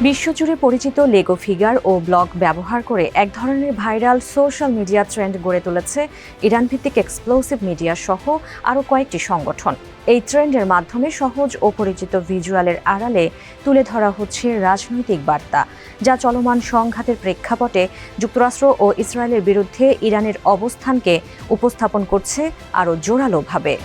বিশ্বজুড়ে পরিচিত Lego figure ও blog ব্যবহার করে এক ধরনের ভাইরাল সোশ্যাল মিডিয়া ট্রেন্ড গড়ে তুলেছে ইরান ভিত্তিক এক্সপ্লোসিভ মিডিয়া সহ আরও কয়েকটি সংগঠন। এই ট্রেন্ডের মাধ্যমে সহজ ও পরিচিত ভিজুয়ালের আড়ালে তুলে ধরা হচ্ছে রাজনৈতিক বার্তা, যা চলমান সংঘাতের প্রেক্ষাপটে যুক্তরাষ্ট্র ও ইসরায়েলের বিরুদ্ধে ইরানের অবস্থানকে উপস্থাপন করছে আরও জোরালোভাবে।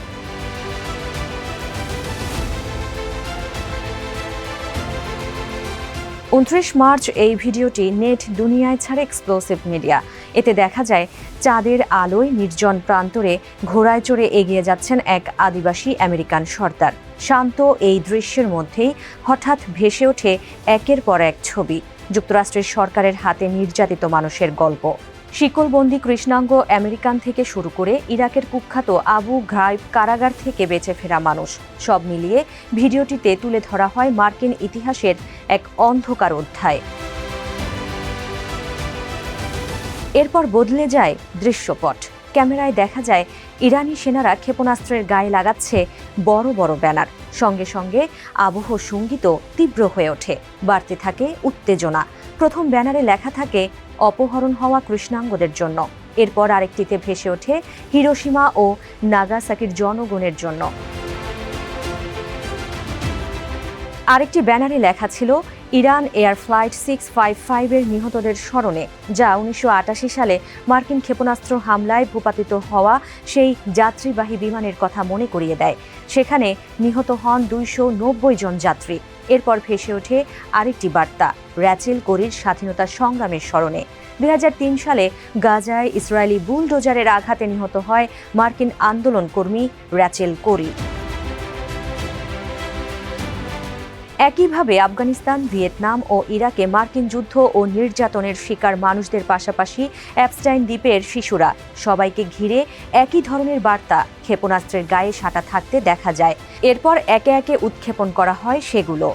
29 মার্চ এই ভিডিওটি নেট দুনিয়ায় ছাড়ে এক্সপ্লোসিভ মিডিয়া। এতে দেখা যায় চাঁদের আলোয় নির্জন প্রান্তরে ঘোড়ায় চড়ে এগিয়ে যাচ্ছেন এক আদিবাসী আমেরিকান সর্দার। শান্ত এই দৃশ্যের মধ্যেই হঠাৎ ভেসে ওঠে একের পর এক ছবি, যুক্তরাষ্ট্রের সরকারের হাতে নির্যাতিত মানুষের গল্প। শিকলবন্দি কৃষ্ণাঙ্গ আমেরিকান থেকে শুরু করে ইরাকের কুখ্যাত আবু ঘ্রাইব কারাগার থেকে বেঁচে ফেরা মানুষ, সব মিলিয়ে ভিডিওটিতে তুলে ধরা হয় মার্কিন ইতিহাসের এক অন্ধকার অধ্যায়। এরপর বদলে যায় দৃশ্যপট। ক্যামেরায় দেখা যায় ইরানি সেনারা ক্ষেপণাস্ত্রের গায়ে লাগাচ্ছে বড় বড় ব্যানার। সঙ্গে সঙ্গে আবহ সঙ্গীতও তীব্র হয়ে ওঠে, বাড়তে থাকে উত্তেজনা। প্রথম ব্যানারে লেখা থাকে অপহরণ হওয়া কৃষ্ণাঙ্গদের জন্য। এরপর আরেকটিতে ভেসে ওঠে হিরোশিমা ও নাগাসাকির জনগণের জন্য। আরেকটি ব্যানারে লেখা ছিল ইরান এয়ার ফ্লাইট 655 এর নিহতদের স্মরণে, যা 1988 সালে মার্কিন ক্ষেপণাস্ত্র হামলায় ভূপাতিত হওয়া সেই যাত্রীবাহী বিমানের কথা মনে করিয়ে দেয়। সেখানে নিহত হন 290 জন যাত্রী। এরপর ভেসে ওঠে আরেকটি বার্তা, র্যাচেল কোরির স্বাধীনতা সংগ্রামের স্মরণে। 2003 সালে গাজায় ইসরায়েলি বুলডোজারের আঘাতে নিহত হয় মার্কিন আন্দোলন কর্মী র্যাচেল কোরি। একইভাবে আফগানিস্তান, ভিয়েতনাম ও ইরাকে মার্কিন যুদ্ধ ও নির্যাতনের শিকার মানুষদের পাশাপাশি অ্যাপস্টাইন দ্বীপের শিশুরা, সবাইকে ঘিরে একই ধরনের বার্তা ক্ষেপণাস্ত্রের গায়ে সাঁটা থাকতে দেখা যায়। এরপর একে একে উৎক্ষেপণ করা হয় সেগুলো।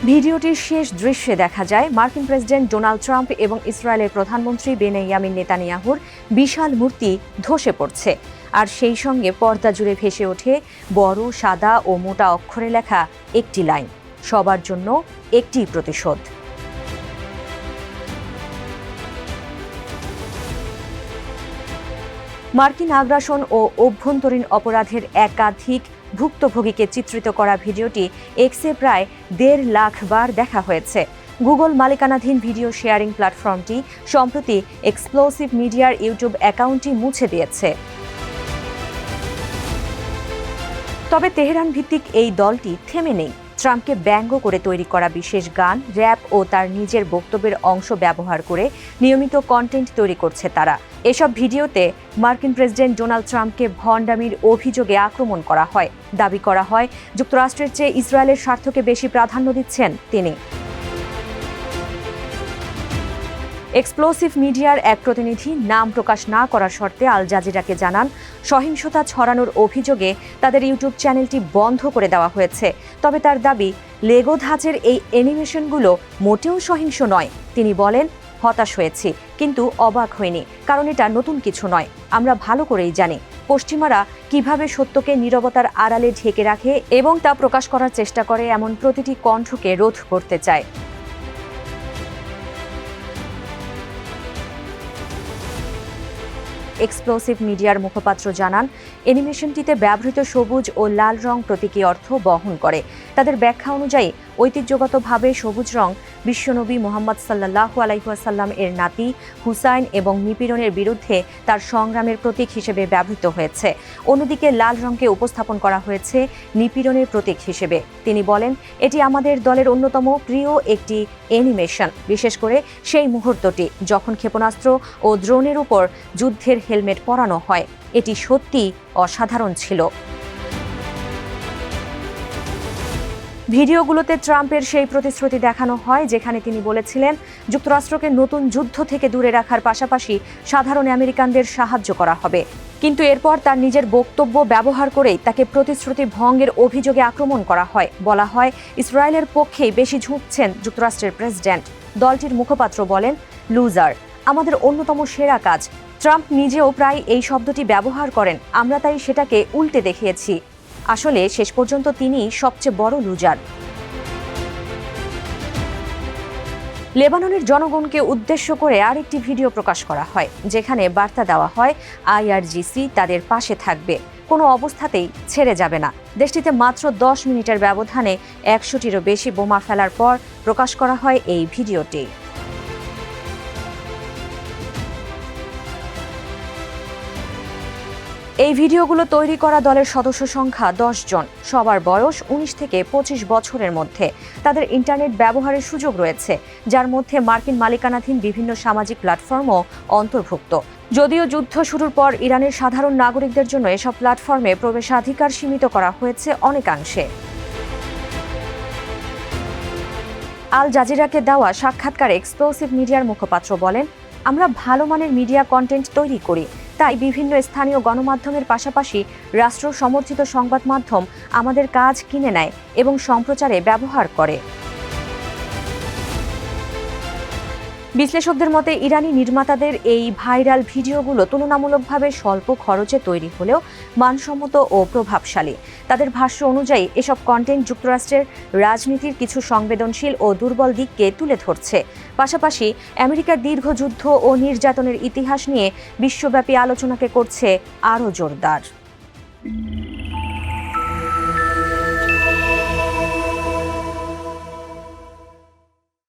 ভিডিওটির শেষ দৃশ্যে দেখা যায় মার্কিন প্রেসিডেন্ট ডোনাল্ড ট্রাম্প এবং ইসরায়েলের প্রধানমন্ত্রী বেনিয়ামিন নেতানিয়াহুর বিশাল মূর্তি ধসে পড়ছে, আর সেই সঙ্গে পর্দা জুড়ে ভেসে ওঠে বড় সাদা ও মোটা অক্ষরে লেখা একটি লাইন, সবার জন্য একটি প্রতিশোধ। মার্কিন আগ্রাসন ও অভ্যন্তরীণ অপরাধের একাধিক ভুক্তভোগীকে চিত্রিত করা ভিডিওটি এক্সে প্রায় 1.5 লাখ বার দেখা হয়েছে। গুগল মালিকানাধীন ভিডিও শেয়ারিং প্ল্যাটফর্মটি সম্প্রতি এক্সপ্লোসিভ মিডিয়ার ইউটিউব অ্যাকাউন্টটি মুছে দিয়েছে। তবে তেহরান ভিত্তিক এই দলটি থেমে নেই। ট্রাম্পকে ব্যঙ্গ করে তৈরি করা বিশেষ গান, র্যাপ ও তার নিজের বক্তব্যের অংশ ব্যবহার করে নিয়মিত কন্টেন্ট তৈরি করছে তারা। এসব ভিডিওতে মার্কিন প্রেসিডেন্ট ডোনাল্ড ট্রাম্পকে ভণ্ডামির অভিযোগে আক্রমণ করা হয়। দাবি করা হয় যুক্তরাষ্ট্রের চেয়ে ইসরায়েলের স্বার্থকে বেশি প্রাধান্য দিচ্ছেন তিনি। এক্সপ্লোসিভ মিডিয়ার এক প্রতিনিধি নাম প্রকাশ না করার শর্তে আল জাজিরাকে জানান, সহিংসতা ছড়ানোর অভিযোগে তাদের ইউটিউব চ্যানেলটি বন্ধ করে দেওয়া হয়েছে। তবে তার দাবি, লেগো ধাঁচের এই অ্যানিমেশনগুলো মোটেও সহিংস নয়। তিনি বলেন, হতাশ হয়েছি, কিন্তু অবাক হয়নি, কারণ এটা নতুন কিছু নয়। আমরা ভালো করেই জানি পশ্চিমারা কিভাবে সত্যকে নীরবতার আড়ালে ঢেকে রাখে এবং তা প্রকাশ করার চেষ্টা করে এমন প্রতিটি কণ্ঠকে রোধ করতে চায়। এক্সপ্লোসিভ মিডিয়ার মুখপাত্র জানান, অ্যানিমেশনটিতে ব্যবহৃত সবুজ ও লাল রং প্রতীকী অর্থ বহন করে। তাদের ব্যাখ্যা অনুযায়ী ঐতিহ্যগতভাবে সবুজ রং বিশ্বনবী মুহাম্মদ সাল্লাল্লাহু আলাইহি ওয়াসাল্লাম এর নাতি হুসাইন এবং নিপীড়নের বিরুদ্ধে তার সংগ্রামের প্রতীক হিসেবে ব্যবহৃত হয়েছে। অন্যদিকে লাল রংকে উপস্থাপন করা হয়েছে নিপীড়নের প্রতীক হিসেবে। তিনি বলেন, এটি আমাদের দলের অন্যতম প্রিয় একটি অ্যানিমেশন, বিশেষ করে সেই মুহূর্তটি যখন ক্ষেপণাস্ত্র ও ড্রোনের উপর যুদ্ধের হেলমেট পরানো হয়। এটি সত্যি অসাধারণ ছিল। ভিডিওগুলোতে ট্রাম্পের সেই প্রতিশ্রুতি দেখানো হয় যেখানে তিনি বলেছিলেন, যুক্তরাষ্ট্রকে নতুন যুদ্ধ থেকে দূরে রাখার পাশাপাশি সাধারণ আমেরিকানদের সাহায্য করা হবে। কিন্তু এরপর তার নিজের বক্তব্য ব্যবহার করেই তাকে প্রতিশ্রুতি ভঙ্গের অভিযোগে আক্রমণ করা হয়। বলা হয়, ইসরায়েলের পক্ষেই বেশি ঝুঁকছেন যুক্তরাষ্ট্রের প্রেসিডেন্ট। দলটির মুখপাত্র বলেন, লুজার, আমাদের অন্যতম সেরা কাজ। ট্রাম্প নিজেও প্রায় এই শব্দটি ব্যবহার করেন, আমরা তাই সেটাকে উল্টে দেখিয়েছি। আসলে শেষ পর্যন্ত তিনিই সবচেয়ে বড় লুজার। লেবাননের জনগণকে উদ্দেশ্য করে আরেকটি ভিডিও প্রকাশ করা হয়, যেখানে বার্তা দেওয়া হয় IRGC তাদের পাশে থাকবে, কোনো অবস্থাতেই ছেড়ে যাবে না। দেশটিতে মাত্র 10 মিনিটের ব্যবধানে 100টিরও বেশি বোমা ফেলার পর প্রকাশ করা হয় এই ভিডিওটি। এই ভিডিওগুলো তৈরি করা দলের সদস্য সংখ্যা 10 জন, সবার বয়স 19 থেকে 25 বছরের মধ্যে। তাদের ইন্টারনেট ব্যবহারের সুযোগ রয়েছে, যার মধ্যে মার্কিন মালিকানাধীন বিভিন্ন সামাজিক প্ল্যাটফর্মও অন্তর্ভুক্ত। যদিও যুদ্ধ শুরুর পর ইরানের সাধারণ নাগরিকদের জন্য এসব প্ল্যাটফর্মে প্রবেশাধিকার সীমিত করা হয়েছে অনেকাংশে। আল জাজিরাকে দেওয়া সাক্ষাৎকারে এক্সপ্লোসিভ মিডিয়ার মুখপাত্র বলেন, আমরা ভালো মানের মিডিয়া কন্টেন্ট তৈরি করি, তাই বিভিন্ন স্থানীয় গণমাধ্যমের পাশাপাশি রাষ্ট্র সমর্থিত সংবাদ মাধ্যম আমাদের কাজ কিনে নেয় এবং সম্প্রচারে ব্যবহার করে। বিশ্লেষকদের মতে ইরানি নির্মাতাদের এই ভাইরাল ভিডিওগুলো তুলনামূলকভাবে স্বল্প খরচে তৈরি হলেও মানসম্মত ও প্রভাবশালী। তাদের ভাষ্য অনুযায়ী এসব কন্টেন্ট যুক্তরাষ্ট্রের রাজনীতির কিছু সংবেদনশীল ও দুর্বল দিককে তুলে ধরছে, পাশাপাশি আমেরিকার দীর্ঘ যুদ্ধ ও নির্যাতনের ইতিহাস নিয়ে বিশ্বব্যাপী আলোচনাকে করছে আরও জোরদার।